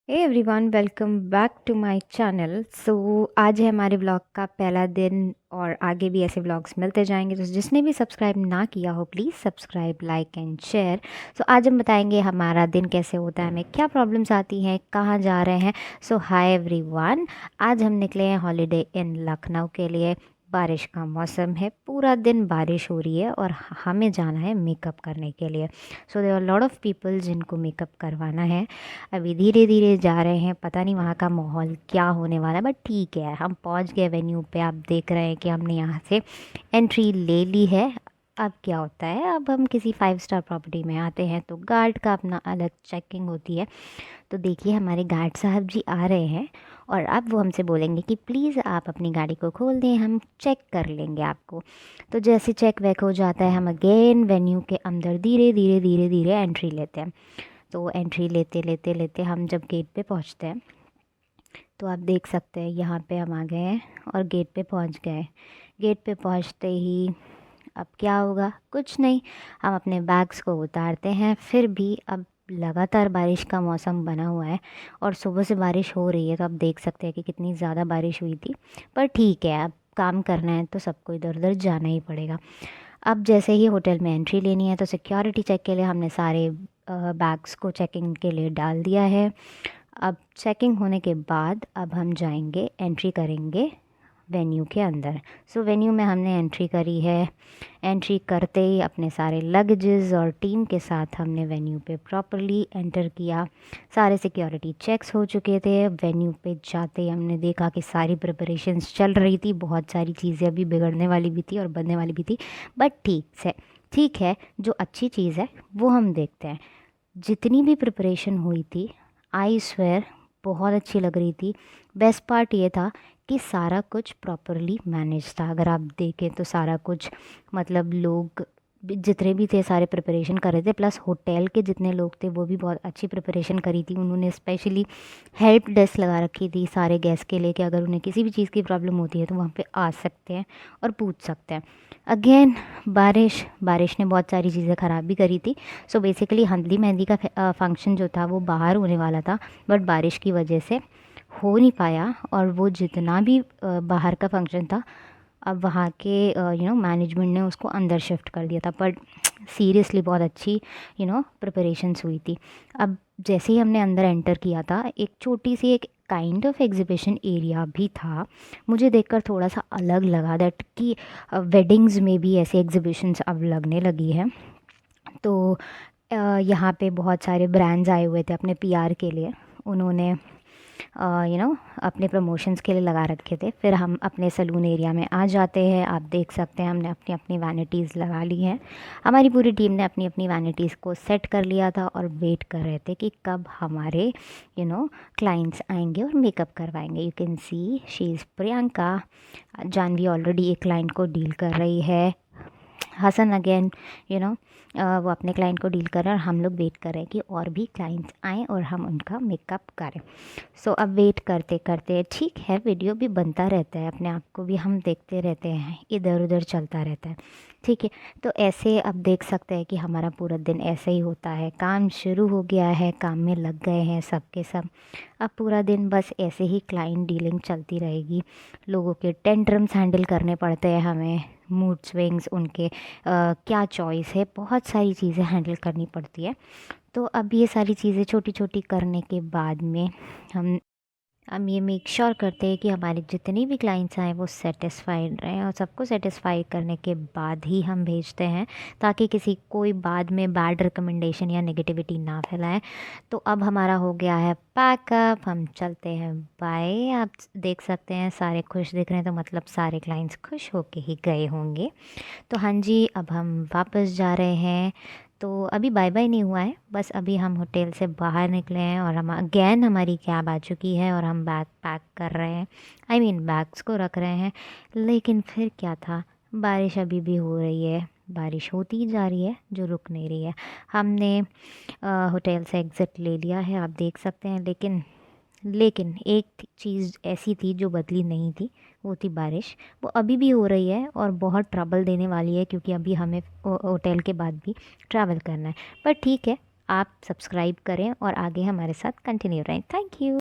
Hey everyone, welcome back to my channel. आज है हमारे व्लॉग का पहला दिन और आगे भी ऐसे व्लॉग्स मिलते जाएंगे। तो जिसने भी सब्सक्राइब ना किया हो please subscribe, like and share. आज हम बताएंगे हमारा दिन कैसे होता है, हमें क्या प्रॉब्लम्स आती हैं, कहाँ जा रहे हैं। हाय एवरीवन, आज हम निकले हैं हॉलीडे इन लखनऊ के लिए। बारिश का मौसम है, पूरा दिन बारिश हो रही है और हमें जाना है मेकअप करने के लिए। There are lot of people जिनको मेकअप करवाना है। अभी धीरे धीरे जा रहे हैं, पता नहीं वहाँ का माहौल क्या होने वाला है, बट ठीक है। हम पहुँच गए वेन्यू पे। आप देख रहे हैं कि हमने यहाँ से एंट्री ले ली है। अब क्या होता है, अब हम किसी 5 स्टार प्रॉपर्टी में आते हैं तो गार्ड का अपना अलग चेकिंग होती है। तो देखिए हमारे गार्ड साहब जी आ रहे हैं और अब वो हमसे बोलेंगे कि प्लीज़ आप अपनी गाड़ी को खोल दें, हम चेक कर लेंगे आपको। तो जैसे चेक वैक हो जाता है, हम अगेन वेन्यू के अंदर धीरे धीरे धीरे धीरे एंट्री लेते हैं। तो एंट्री लेते लेते लेते हम जब गेट पे पहुंचते हैं तो आप देख सकते हैं यहाँ पे हम आ गए हैं और गेट पे पहुंच गए। गेट पे पहुंचते ही अब क्या होगा, कुछ नहीं, हम अपने बैग्स को उतारते हैं। फिर भी अब लगातार बारिश का मौसम बना हुआ है और सुबह से बारिश हो रही है, तो आप देख सकते हैं कि कितनी ज़्यादा बारिश हुई थी। पर ठीक है, अब काम करना है तो सबको इधर उधर जाना ही पड़ेगा। अब जैसे ही होटल में एंट्री लेनी है तो सिक्योरिटी चेक के लिए हमने सारे बैग्स को चेकिंग के लिए डाल दिया है। अब चेकिंग होने के बाद अब हम जाएंगे, एंट्री करेंगे वेन्यू के अंदर। वेन्यू में हमने एंट्री करी है। एंट्री करते ही अपने सारे लगेजेस और टीम के साथ हमने वेन्यू पे प्रॉपरली एंटर किया। सारे सिक्योरिटी चेक्स हो चुके थे। वेन्यू पे जाते ही हमने देखा कि सारी प्रिपरेशंस चल रही थी। बहुत सारी चीज़ें अभी बिगड़ने वाली भी थी और बनने वाली भी थी, बट ठीक है, जो अच्छी चीज़ है वो हम देखते हैं। जितनी भी प्रिपरेशन हुई थी, आई स्वेयर बहुत अच्छी लग रही थी। बेस्ट पार्ट ये था कि सारा कुछ प्रॉपरली मैनेज था। अगर आप देखें तो सारा कुछ, मतलब लोग जितने भी थे सारे प्रिपरेशन कर रहे थे, प्लस होटल के जितने लोग थे वो भी बहुत अच्छी प्रिपरेशन करी थी। उन्होंने स्पेशली हेल्प डेस्क लगा रखी थी सारे गेस्ट के लिए कि अगर उन्हें किसी भी चीज़ की प्रॉब्लम होती है तो वहाँ पे आ सकते हैं और पूछ सकते हैं। अगेन बारिश ने बहुत सारी चीज़ें ख़राब भी करी थी। बेसिकली हल्दी मेहंदी का फंक्शन जो था वो बाहर होने वाला था, बट बारिश की वजह से हो नहीं पाया। और वो जितना भी बाहर का फंक्शन था, अब वहाँ के मैनेजमेंट ने उसको अंदर शिफ्ट कर दिया था। पर सीरियसली बहुत अच्छी प्रिपरेशंस हुई थी। अब जैसे ही हमने अंदर एंटर किया था, एक छोटी सी एक काइंड ऑफ एग्जीबिशन एरिया भी था। मुझे देखकर थोड़ा सा अलग लगा दैट कि वेडिंग्स में भी ऐसे एग्जीबिशंस अब लगने लगी है। तो यहाँ पे बहुत सारे ब्रांड्स आए हुए थे अपने पीआर के लिए। उन्होंने अपने प्रमोशंस के लिए लगा रखे थे। फिर हम अपने सलून एरिया में आ जाते हैं। आप देख सकते हैं हमने अपनी अपनी वैनिटीज़ लगा ली हैं। हमारी पूरी टीम ने अपनी अपनी वैनिटीज़ को सेट कर लिया था और वेट कर रहे थे कि कब हमारे क्लाइंट्स आएंगे और मेकअप करवाएंगे। You can see she is Priyanka. Janhvi already एक क्लाइंट को डील कर रही है। हसन अगेन वो अपने क्लाइंट को डील कर रहे हैं और हम लोग वेट कर रहे हैं कि और भी क्लाइंट्स आएँ और हम उनका मेकअप करें। अब वेट करते करते, ठीक है, वीडियो भी बनता रहता है, अपने आप को भी हम देखते रहते हैं, इधर उधर चलता रहता है, ठीक है। तो ऐसे अब देख सकते हैं कि हमारा पूरा दिन ऐसे ही होता है। काम शुरू हो गया है, काम में लग गए हैं सब के सब। अब पूरा दिन बस ऐसे ही क्लाइंट डीलिंग चलती रहेगी। लोगों के टेंट्रम्स हैंडल करने पड़ते हैं हमें, मूड स्विंग्स, उनके क्या चॉइस है, बहुत सारी चीज़ें हैंडल करनी पड़ती है। तो अब ये सारी चीज़ें छोटी छोटी करने के बाद में हम ये मेक श्योर करते हैं कि हमारे जितने भी क्लाइंट्स आए वो सेटिस्फाइड रहें, और सबको सेटिस्फाई करने के बाद ही हम भेजते हैं, ताकि किसी कोई बाद में बैड रिकमेंडेशन या नेगेटिविटी ना फैलाए। तो अब हमारा हो गया है पैकअप, हम चलते हैं बाय। आप देख सकते हैं सारे खुश दिख रहे हैं, तो मतलब सारे क्लाइंट्स खुश होके ही गए होंगे। तो हाँ जी, अब हम वापस जा रहे हैं। तो अभी बाय बाय नहीं हुआ है, बस अभी हम होटल से बाहर निकले हैं और हम अगेन हमारी कैब आ चुकी है और हम बैग पैक कर रहे हैं, बैग्स को रख रहे हैं। लेकिन फिर क्या था, बारिश अभी भी हो रही है, बारिश होती ही जा रही है जो रुक नहीं रही है। हमने होटल से एग्ज़िट ले लिया है, आप देख सकते हैं। लेकिन एक चीज़ ऐसी थी जो बदली नहीं थी, वो थी बारिश। वो अभी भी हो रही है और बहुत ट्रबल देने वाली है, क्योंकि अभी हमें होटल के बाद भी ट्रैवल करना है। पर ठीक है, आप सब्सक्राइब करें और आगे हमारे साथ कंटिन्यू रहें। Thank you.